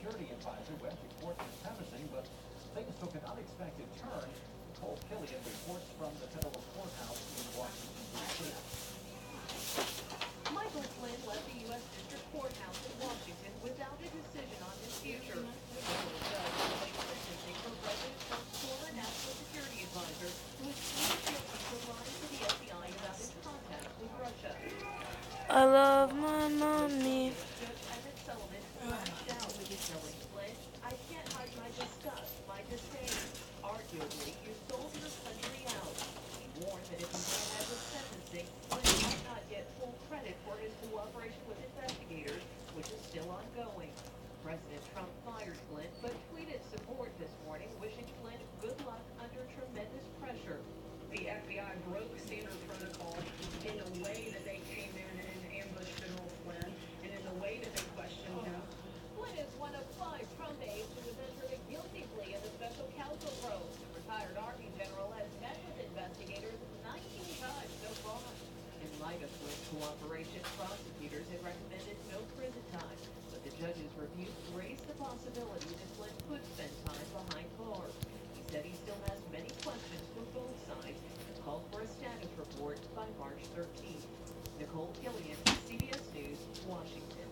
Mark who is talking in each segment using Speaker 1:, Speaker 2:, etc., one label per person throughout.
Speaker 1: security advisor went to court in sentencing, but things took an unexpected turn. Nicole Killian reports from the federal courthouse in Washington, D.C.
Speaker 2: Michael Flynn left the U.S. District Courthouse in Washington without a decision on his future. The federal judge delayed sentencing for President Trump's former national security advisor, who is pleaded guilty for lying to the FBI about his contacts with Russia.
Speaker 3: I love my mommy.
Speaker 2: Judge Emmett Sullivan lashed out, telling Flynn, "I can't hide my disgust, my disdain. Arguably, you sold your country out." He warned that if he went ahead with sentencing, Flynn might not get full credit for his cooperation with investigators, which is still ongoing. President Trump fired Flynn, but tweeted support this morning, wishing Flynn good luck under tremendous pressure.
Speaker 4: The FBI broke standard protocol in the way that they came in and ambushed General Flynn, and in the way that they questioned him.
Speaker 2: Flynn is one of 5 Trump aides who has entered a guilty plea in the special counsel probe. The retired Army general has met with investigators 19 times so far. In light of Flynn's cooperation, prosecutors had recommended no prison time, but the judge's review raised the possibility that Flynn could spend time behind bars. He said he still has many questions for both sides and called for a status report by March 13th. Nicole Killian, CBS News, Washington.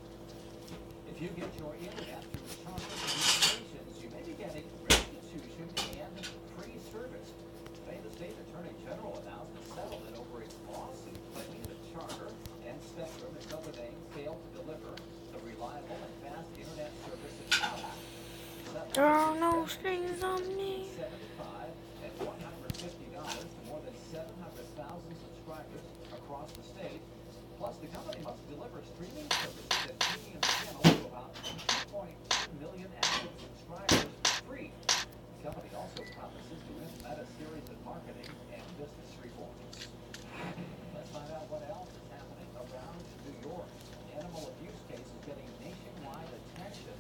Speaker 1: If you get your internet through Charter Communications, you may be getting restitution and free service. Today, the state attorney general announced a settlement over a lawsuit claiming that Charter and Spectrum and Copenhagen failed to deliver the reliable and fast internet service in Canada.
Speaker 3: There are no strings on me.
Speaker 1: $75 and $150 to more than 700,000 subscribers across the state. Plus, the company must deliver streaming services and premium channels to about 2.2 million active subscribers for free. The company also promises to implement a series of marketing and business reforms. Let's find out what else is happening around New York. Animal abuse case is getting nationwide attention.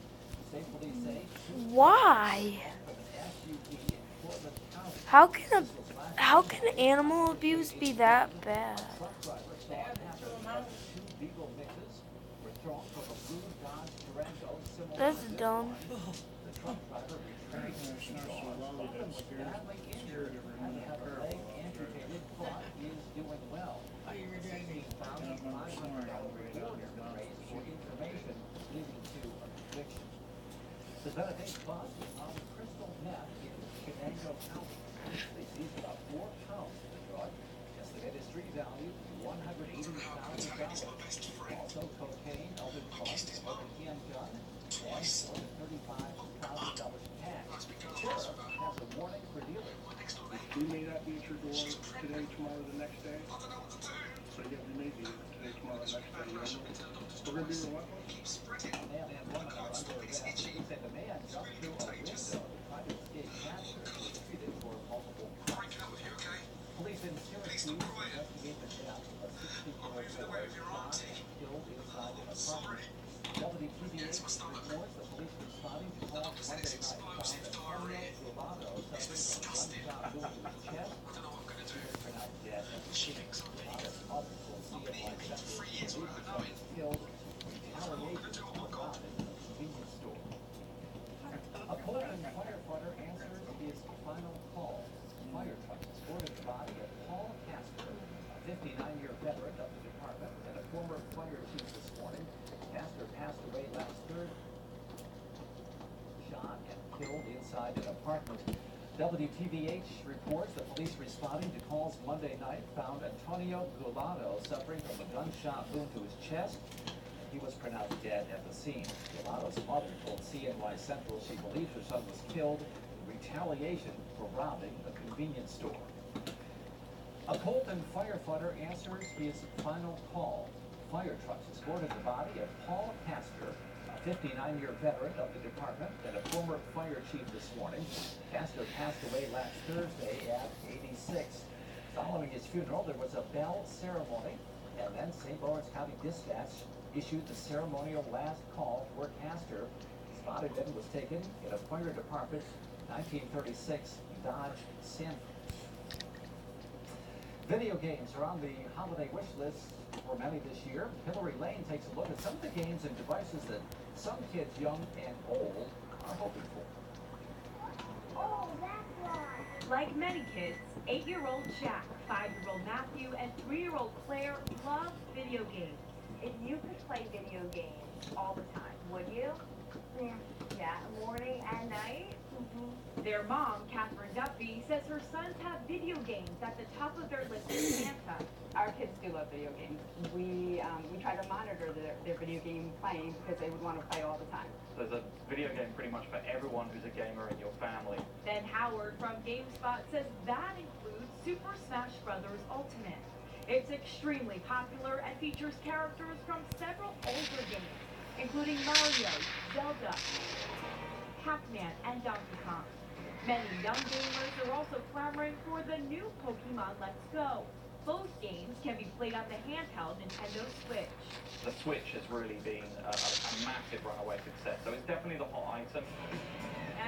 Speaker 1: State police say
Speaker 3: Why?
Speaker 1: from an SUV in Portland County.
Speaker 3: How can animal abuse be that bad?
Speaker 1: Truck driver saw it happen after 2 beagle mixes were thrown from a blue Dodge Durango similar
Speaker 3: That's
Speaker 1: to this
Speaker 3: dumb.
Speaker 1: one. The truck driver returned to the car, often was badly injured, had to have a leg amputated, but is doing well. A $16,500 reward has been raised for information leading to a conviction. The Benedict bus was on crystal meth in Shenango County. They seized about 4 pounds of the drug. Estimated street value $180,000. Also cocaine, Elvin Plus, a handgun, and more than $35,000 cash. The sheriff has a warning for dealers.
Speaker 5: We may not be at your door today, tomorrow, the next day. So yeah, we may be today, tomorrow, next day. We're going to be relentless.
Speaker 1: A man and woman are under arrest. He said the man jumped through a window to try to escape capture. He was treated for multiple counts. Police in Syracuse investigate the death of a 16-year-old boy shot and killed inside an apartment. WPBH reports the police responding to calls Monday night found Antonio Gulado suffering from a gunshot wound to his chest. He was pronounced dead at the scene. Gulada's mother told CNY Central police was killed in retaliation for robbing a convenience store. A Pullman firefighter answers his final call. Fire trucks escorted the body of Paul Casper, a 59-year veteran of the department and a former fire chief this morning. Casper passed away last Thursday, shot and killed inside an apartment. WTVH reports the police responding to calls Monday night found Antonio Gulado suffering from a gunshot wound to his chest. He was pronounced dead at the scene. Gulado's mother told CNY Central she believes her son was killed in retaliation for robbing a convenience store. A Colton firefighter answers his final call. Fire trucks escorted the body of Paul Casper, a 59-year veteran of the department and a former fire chief this morning. Casper passed away last Thursday at 86. Following his funeral, there was a bell ceremony, and then St. Lawrence County Dispatch issued the ceremonial last call for Casper. His body then was taken in a fire department 1936 Dodge Sanford. Video games are on the holiday wish list for many this year. Hillary Lane takes a look at some of the games and devices that some kids, young and old, are hoping for.
Speaker 6: Oh, that's why.
Speaker 7: Like many kids, 8-year-old Jack, 5-year-old Matthew, and 3-year-old Claire love video games.
Speaker 6: If you could play video games all the time, would you? Yeah. Yeah, morning and night? Mm-hmm.
Speaker 7: Their mom, Catherine Duffy, says her sons have video games at the top of their list of Santa.
Speaker 8: Our kids do love video games. We try to monitor their video game playing because they would want to play all the time.
Speaker 9: There's a video game pretty much for everyone who's a gamer in your family.
Speaker 7: Ben Howard from GameSpot says that includes Super Smash Bros. Ultimate. It's extremely popular and features characters from several older games, including Mario, Zelda, Pac-Man, and Donkey Kong. Many young gamers are also clamoring for the new Pokemon Let's Go. Both games can be played on the handheld Nintendo Switch.
Speaker 9: The Switch has really been a massive runaway success, so it's definitely the hot item.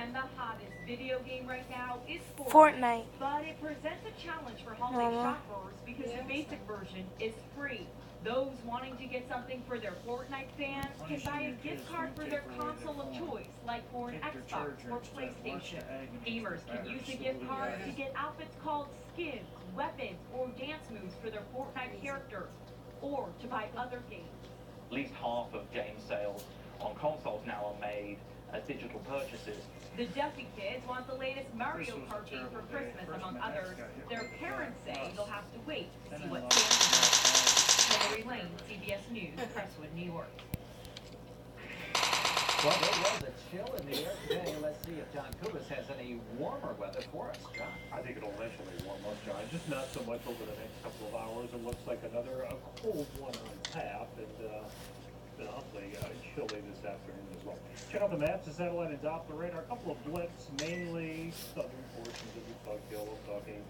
Speaker 7: And the hottest video game right now is
Speaker 3: Fortnite.
Speaker 7: But it presents a challenge for holiday shoppers because the basic version is free. Those wanting to get something for their Fortnite fans can buy a gift card for their console of choice, like for an Xbox or PlayStation. Gamers can use the gift card to get outfits called skins, weapons, or dance moves for their Fortnite character, or to buy other games.
Speaker 9: At least half of game sales on consoles now are made as digital purchases.
Speaker 7: The Duffy kids want the latest Mario Kart game for Christmas, among others. Their parents say they'll have to wait to see what Santa does. Hillary Lane, CBS News, Crestwood, New York.
Speaker 1: Well, there was a chill in the air today. Let's see if John Kubis has any warmer weather for us. John?
Speaker 10: I think it'll eventually warm up, John. Just not so much over the next couple of hours. It looks like another cold one on tap, and been awfully chilly this afternoon as well. Check out the maps, the satellite and Doppler radar. A couple of blips, mainly southern portions of the Tug Hill. We're talking,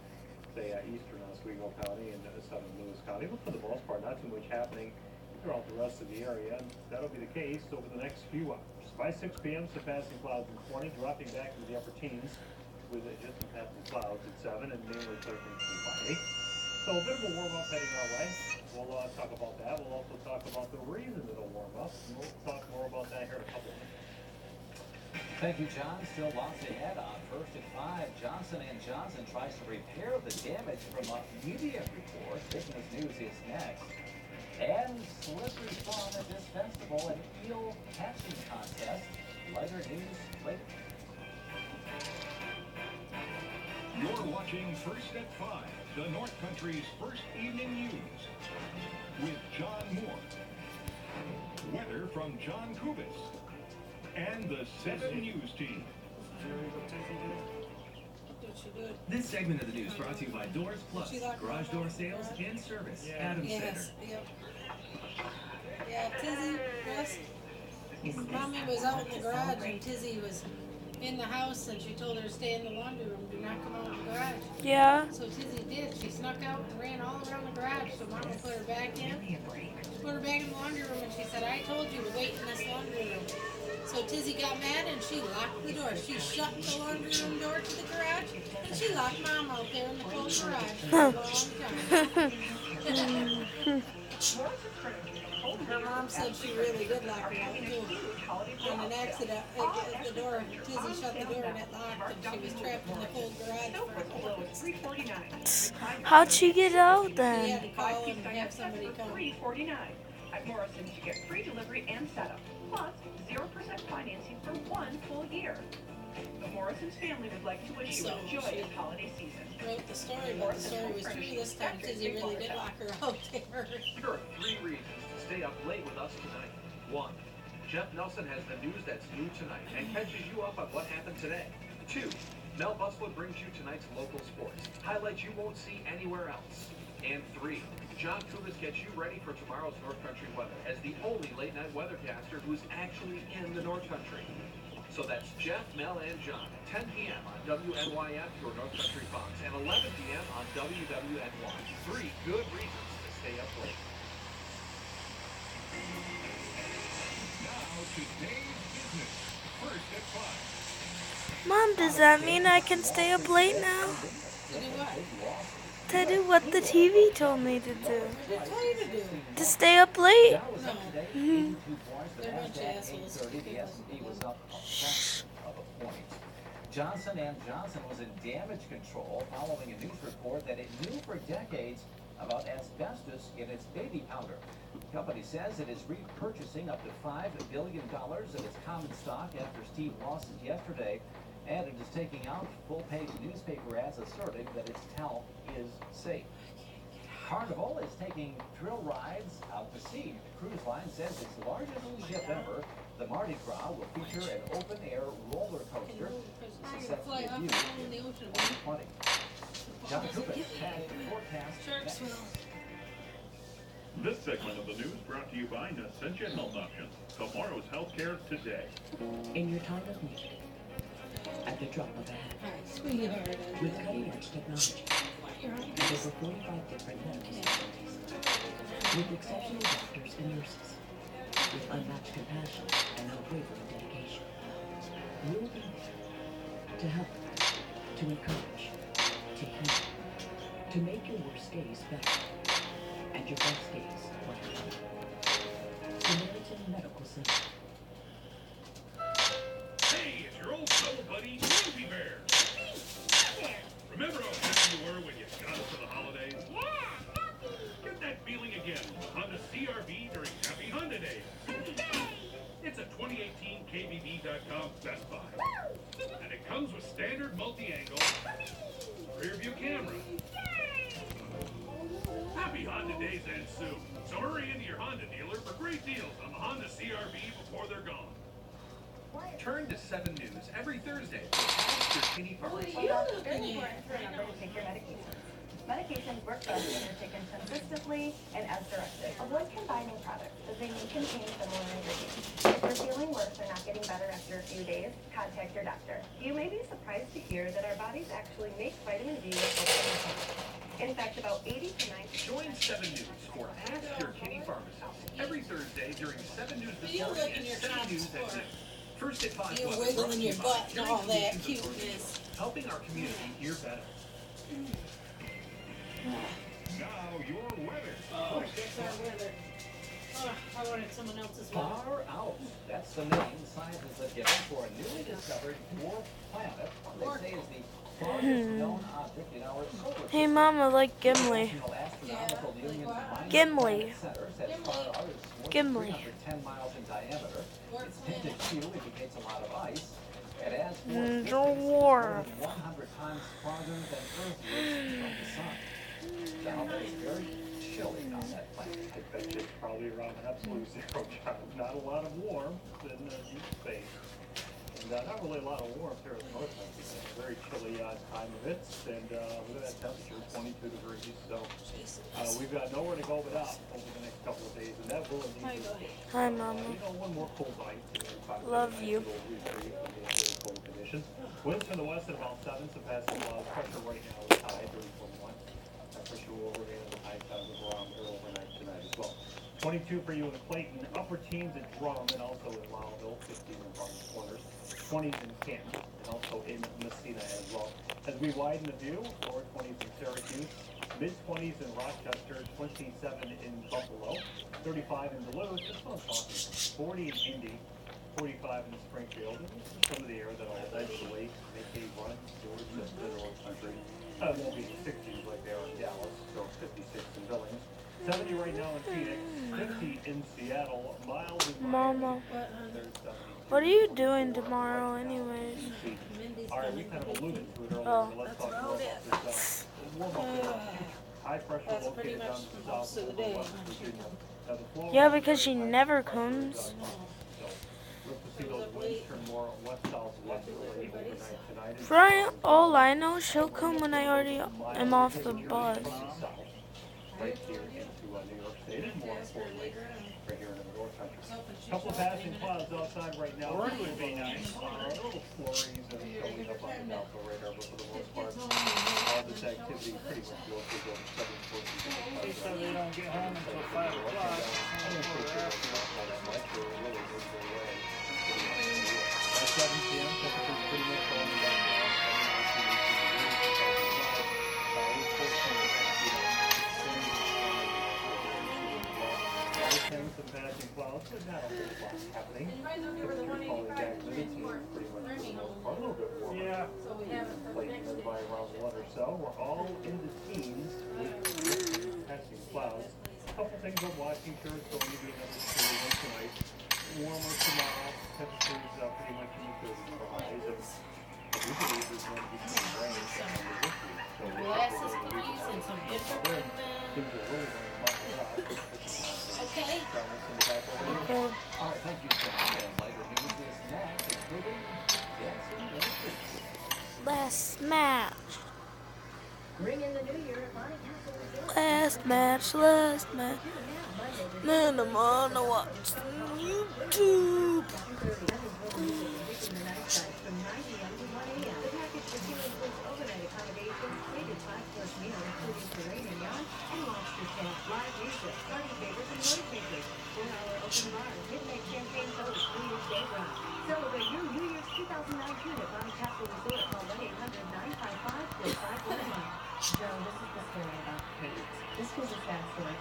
Speaker 10: say, eastern Oswego County and southern Lewis County. But for the most part, not too much happening throughout the rest of the area. And that'll be the case over the next few hours. By 6 p.m., some passing clouds in 20, dropping back into the upper teens with just some passing clouds at 7 and mainly clear from 2 by 8. So a bit of a warm-up heading our way. We'll talk about that. We'll also talk about the reason it'll warm up. And we'll talk more about that here in a couple of minutes.
Speaker 1: Thank you, John. Still lots ahead on First at 5. Johnson & Johnson tries to repair the damage from a media report. Business News is next. And slippery fun at this festival and eel catching contest. Lighter news later.
Speaker 11: You're watching First at 5, the North Country's first evening news, with John Moore. Weather from John Kubis and the 7 News team.
Speaker 12: This segment of the news brought to you by Doors Plus, garage door sales and service. Adams Center.
Speaker 13: Yep. Yeah, Tizzy, Russ, Mommy was out in the garage and Tizzy was in the house and she told her to stay in the laundry room, do not come out in the garage.
Speaker 3: Yeah.
Speaker 13: So Tizzy did. She snuck out and ran all around the garage. So Mama put her back in. Put her back in the laundry room and she said, I told you to wait in this laundry room. So Tizzy got mad and she locked the door. She shut the laundry room door to the garage and she locked Mom out there in the cold garage for a long time. Her mom said she really did lock her out too. On an accident, the door, Tizzy shut the door and it locked and she was trapped in the cold garage for a couple weeks.
Speaker 3: How'd she get out
Speaker 13: She
Speaker 3: then?
Speaker 13: had to call and have somebody come.
Speaker 4: $3.49. At Morrison's, you get free delivery and setup, plus 0% financing for 1 full year. The Morrison's family would like to wish you a joyous holiday season.
Speaker 13: Wrote the story, but the story was true this time. Tizzy really did lock her out there.
Speaker 14: Here are 3 reasons to stay up late with us tonight. 1. Jeff Nelson has the news that's new tonight and catches you up on what happened today. 2. Mel Busler brings you tonight's local sports, highlights you won't see anywhere else. And 3. John Kubis gets you ready for tomorrow's North Country weather as the only late-night weathercaster who's actually in the North Country. So that's Jeff, Mel, and John, 10 p.m. on WNYF, your North Country Fox, and 11 p.m. on WWNY. 3 good reasons to stay up late.
Speaker 11: Now, today's business. First at 5.
Speaker 3: Mom, does that mean I can stay up late now?
Speaker 13: To do what?
Speaker 3: To do what the TV told me to do.
Speaker 13: What tell you to do?
Speaker 3: To stay up late.
Speaker 1: Dow was up today, 82 points. The
Speaker 13: They're a bunch of
Speaker 1: Nasdaq
Speaker 13: assholes.
Speaker 1: 830. The S&P was up a fraction of a point. Johnson & Johnson was in damage control following a news report that it knew for decades about asbestos in its baby powder. The company says it is repurchasing up to $5 billion of its common stock after Steve lost it yesterday, and it is taking out full-page newspaper ads asserting that its talc is safe. Carnival is taking thrill rides out to sea. The cruise line says its largest ship ever, the Mardi Gras, will feature an open-air roller coaster. This is set to debut in 2020. John Kubik has the forecast next.
Speaker 11: This segment of the news brought to you by Nescentia Health Options. Tomorrow's healthcare today.
Speaker 15: In your time of need, at the drop of a hat, with cutting-edge technology, and over 45 different medical specialties, with exceptional doctors and nurses, with unmatched compassion and unwavering dedication, we'll be there to help, to encourage, to heal, to make your worst days better, and your best days brighter. Samaritan Medical Center.
Speaker 11: Hey, it's your old fellow buddy, Grumpy Bear. Remember how happy you were when you got us for the holidays? Yeah, happy! Get that feeling again with Honda CR-V during Happy Honda Days. It's a 2018 KBB.com Best Buy. And it comes with standard multi-angle rear view camera. Happy Honda Days end soon, so hurry into your Honda dealer for great deals on the Honda CR-V before they're gone.
Speaker 14: Turn to 7 News every Thursday for Ask Your Kitty Pharmacy.
Speaker 6: It's very important to remember to take your medications. Medications work best when they're taken consistently and as directed. Avoid combining products as they may contain similar ingredients. If you're feeling worse or not getting better after a few days, contact your doctor. You may be surprised to hear that our bodies actually make vitamin D with in fact, about 80 to 90.
Speaker 14: Join 7 News for Ask Your Kitty Pharmacist every Thursday during 7 News this
Speaker 13: You
Speaker 14: morning
Speaker 13: look in
Speaker 14: and
Speaker 13: your
Speaker 14: 7
Speaker 13: top
Speaker 14: News at
Speaker 13: sport.
Speaker 14: night. First at 5
Speaker 13: You're
Speaker 14: o'clock,
Speaker 13: wiggling
Speaker 14: brought to
Speaker 13: your
Speaker 14: you by
Speaker 13: butt and all
Speaker 14: Hearing
Speaker 13: that
Speaker 14: Solutions Authority,
Speaker 13: cuteness.
Speaker 14: helping our community hear better.
Speaker 11: Now your weather.
Speaker 13: Oh, that's our weather. Oh, I wanted someone else's weather.
Speaker 1: Far out. That's the name scientists have given for a newly discovered dwarf planet. What they say is the farthest known object in our solar system.
Speaker 3: Hey, Mama, like Gimli.
Speaker 1: National Astronomical Union's Minor
Speaker 3: Gimli.
Speaker 1: Planet Center says far out is more than
Speaker 3: Gimli.
Speaker 1: 310 miles in diameter. Its tinted hue indicates a lot of ice. It adds more
Speaker 3: Dwarf.
Speaker 1: more than 100 times farther than Earth is from the sun. Now, that is very chilly on that planet.
Speaker 10: I bet you it's probably around absolute zero, John. Not a lot of warmth in deep space. And not really a lot of warmth here at the North Country. It's a very chilly time of it. And look at that temperature, 22 degrees. So we've got nowhere to go but up over the next couple of days. And that will indeed be
Speaker 3: Hi, Mama.
Speaker 10: one more cold bite.
Speaker 3: Love you.
Speaker 10: Cold conditions. Winds from the west at about 7, so passing clouds. Pressure right now is high, 34.1. That pressure will remain at the high times of around here overnight tonight as well. 22 for you in Clayton, upper teens at Drum, and also in Lowville, 15 in Farmers Corners, 20s in Canton, and also in Messina as well. As we widen the view, lower 20s in Syracuse, mid-20s in Rochester, 27 in Buffalo, 35 in Duluth, this one's talking, 40 in Indy, 45 in Springfield, and this is some of the air that will eventually make a run towards the North Country. It won't be 60s like they are in Dallas, so 56 in Billings. 70 right now in Phoenix, 50 in Seattle, mild in
Speaker 3: Mama,
Speaker 10: There's 72.
Speaker 3: what are you doing tomorrow anyways?
Speaker 10: All right, we kind of alluded to it earlier,
Speaker 3: Oh.
Speaker 10: but let's talk more about this warm up in the future. High pressure
Speaker 13: That's pretty
Speaker 10: located
Speaker 13: much
Speaker 10: down to the
Speaker 13: most
Speaker 10: south
Speaker 13: of the
Speaker 10: of
Speaker 13: day.
Speaker 10: West Virginia. Now, the flow
Speaker 3: Yeah,
Speaker 10: of
Speaker 3: because she
Speaker 10: high
Speaker 3: never
Speaker 10: pressure
Speaker 3: comes.
Speaker 10: is look to see those winds turn more west-southwesterly overnight tonight.
Speaker 3: For all I know, she'll come when I already am off the bus.
Speaker 10: Right here into New York State, and more importantly, right here in the North Country. Couple of passing clouds outside right now. It would be nice. Little flurries that are showing up on the Doppler radar, but for the most part, all this activity pretty much goes to the southern portions of the country.
Speaker 5: So they don't get home until 5 o'clock.
Speaker 10: By 7 p.m., temperatures pretty much going back down. happening.
Speaker 13: And you guys remember the 185 transport Remy home.
Speaker 10: A little bit warmer.
Speaker 13: Yeah. So we have it for the
Speaker 10: Like
Speaker 13: next day.
Speaker 10: by around 1 or so. We're all in the teens with passing clouds. A couple things I'm watching. Sure, it's going to be another chilly one tonight. Warmer tomorrow. Temperatures pretty much in the 30s for highs. And we believe there's going to be some rain coming this week. So
Speaker 13: Glasses, cookies, and some different.
Speaker 10: things are really going to mild out.
Speaker 13: Okay.
Speaker 3: Okay.
Speaker 1: All right, thank you so much. And later news is next, including dancing and tricks.
Speaker 3: Last match.
Speaker 2: Ring in the new year at Monte Castle Resort.
Speaker 3: Last match. Then I'm gonna watch YouTube.
Speaker 2: Celebrate your New Year's 2019 at Monte Castle Resort. Call 1-800-955-4511.
Speaker 6: Joe, this is the story about Kate. This was a sad story.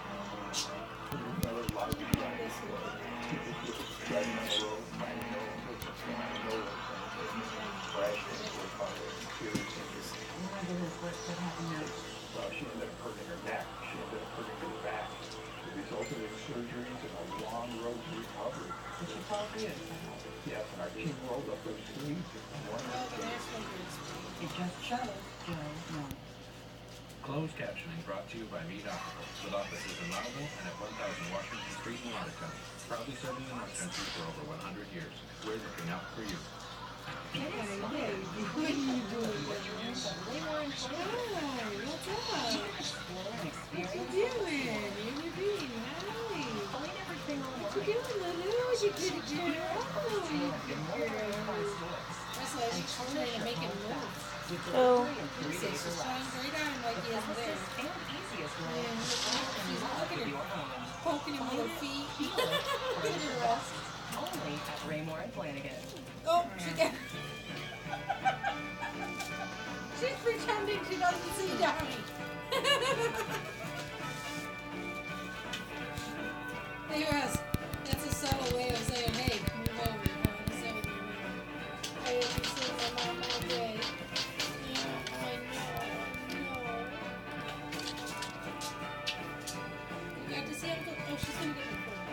Speaker 6: What happened now?
Speaker 10: Well, she ended up hurting her neck. She ended up hurting her back. It resulted in surgeries and a long road to recovery.
Speaker 6: Did she call for you?
Speaker 10: Yes, and our team rolled up those sleeves and won that game.
Speaker 6: It just shows, Joe. No.
Speaker 14: Closed captioning brought to you by Mead Optical, with offices in Novel and at 1000 Washington Street in Watertown. Proudly serving the North Country for over 100 years. We're looking out for you.
Speaker 13: What are you doing? What's up? What you doing? Intervene. Hi. What you doing, Lulu? You good girl. Oh, you good girl. That's why she's trying to make it move.
Speaker 3: So,
Speaker 13: She's trying great on like he isn't there. Yeah, she's looking at her, poking him with her feet. Look at her rest.
Speaker 6: Only at Raymore and Flanagan.
Speaker 13: Oh, she got. She's pretending she doesn't see Donnie. Hey, Russ. That's a subtle way of saying, hey, move over. So, hey, you see I'm on my way. Yeah, I know. You got to see Uncle. Oh, she's gonna get my phone.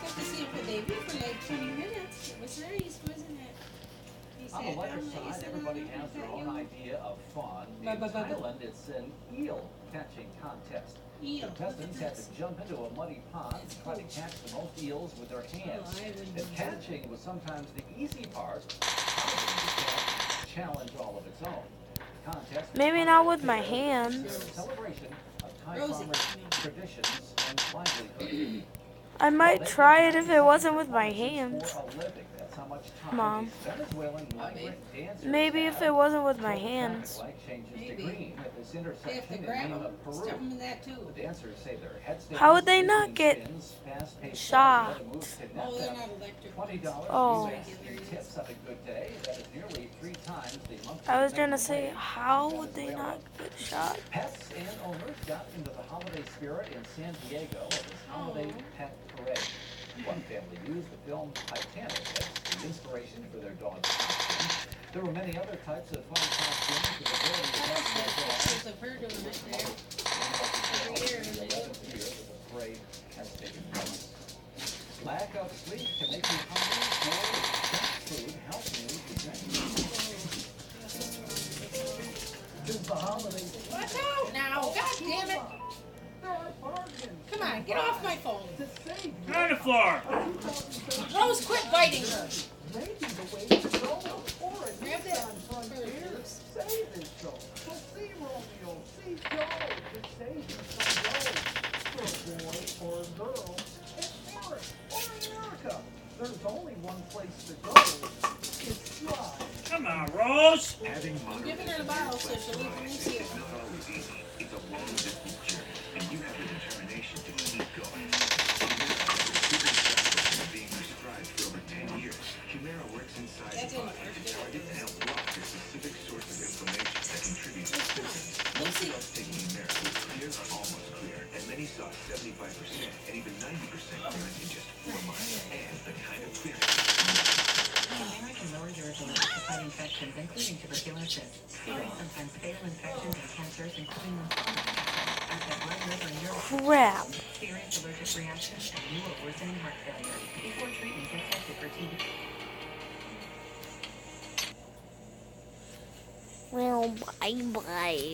Speaker 13: Got to see Uncle David for like 20 minutes. It was nice, wasn't it? He
Speaker 1: On the
Speaker 13: sat
Speaker 1: lighter
Speaker 13: down, he
Speaker 1: side,
Speaker 13: sat
Speaker 1: everybody
Speaker 13: down,
Speaker 1: has their
Speaker 13: he
Speaker 1: own
Speaker 13: sat
Speaker 1: idea of fun. In
Speaker 13: Ba, ba, ba, ba.
Speaker 1: Thailand, it's an eel catching contest.
Speaker 13: Eel.
Speaker 1: Contestants have to jump into a muddy pond and try to catch the most eels with their hands.
Speaker 13: Oh, I wouldn't
Speaker 1: And
Speaker 13: do
Speaker 1: catching was sometimes the easy part. Finding the challenge all of its own. Contest
Speaker 3: maybe not with my hands.
Speaker 1: celebration of Thai
Speaker 13: Rosie.
Speaker 1: farmers' traditions and livelihood.
Speaker 3: I might try it if it wasn't with my hands.
Speaker 1: For a living, that's how much time
Speaker 3: Mom.
Speaker 1: these Venezuelan migrant dancers
Speaker 3: Maybe if
Speaker 1: have.
Speaker 3: it wasn't with my
Speaker 1: Traffic
Speaker 3: hands.
Speaker 1: light changes to
Speaker 13: Maybe.
Speaker 1: green at this
Speaker 13: They have
Speaker 1: intersection
Speaker 13: to
Speaker 1: in
Speaker 13: grab
Speaker 1: Lima,
Speaker 13: them,
Speaker 1: Peru.
Speaker 13: stuff them in that too.
Speaker 1: The dancers say their head
Speaker 3: How would they
Speaker 1: stands,
Speaker 3: not
Speaker 1: leaping
Speaker 3: get
Speaker 1: spins, fast-paced
Speaker 3: shot?
Speaker 1: steps, moves to
Speaker 13: Oh,
Speaker 1: net
Speaker 13: they're
Speaker 1: them
Speaker 13: not electric.
Speaker 1: $20
Speaker 3: Oh.
Speaker 1: US in tips on a good day. That is nearly 3 times the monthly
Speaker 3: I was gonna
Speaker 1: minimum
Speaker 3: say,
Speaker 1: wage
Speaker 3: how
Speaker 1: in
Speaker 3: would they
Speaker 1: Venezuela.
Speaker 3: not get shot?
Speaker 1: Pets and owners got into the holiday spirit in San Diego at this holiday pet parade. One family used the film Titanic as the inspiration for their dog's costume. There were many other types of fun costumes with the ability to
Speaker 13: I
Speaker 1: catch
Speaker 13: like
Speaker 1: their dogs.
Speaker 13: pictures of her doing it there. Every year when they do.
Speaker 1: 11th year that the parade has taken place. Lack of sleep can make you hungry for junk food. Health news presents the holiday.
Speaker 13: Watch out now! God damn it! Come on, get off my phone.
Speaker 10: On the floor!
Speaker 13: Rose, quit biting.
Speaker 1: Maybe the way to go. Or a
Speaker 13: Grab that.
Speaker 1: say this show. So see Romeo, see Joe. Just say this for a boy or a girl. It's Eric or America. There's only one place to go. It's Thrive.
Speaker 10: Come on, Rose!
Speaker 14: Having
Speaker 13: I'm giving her the bottle so she'll leave the loose here.
Speaker 14: It's not always easy. It's a long-distance journey, and you have the determination to keep going. Being prescribed for over 10 years, Humira works inside
Speaker 13: That's
Speaker 14: the
Speaker 13: in
Speaker 14: body
Speaker 13: the
Speaker 14: to
Speaker 13: first
Speaker 14: target and help block the specific source of inflammation that contributes to symptoms. Most of us taking Humira was clear or almost clear, and
Speaker 12: And then he saw 75% and even 90% clearance in just 4 months. And the kind of clearance.
Speaker 16: Humira can lower your ability to fight infections, including tuberculosis. Even sometimes fatal infections and cancers, including lymphoma. After blood, liver, and nerve
Speaker 3: Crap.
Speaker 16: serious allergic reactions, and new or worsening heart failure. Before treatment, get tested for TB.
Speaker 3: Well, bye bye.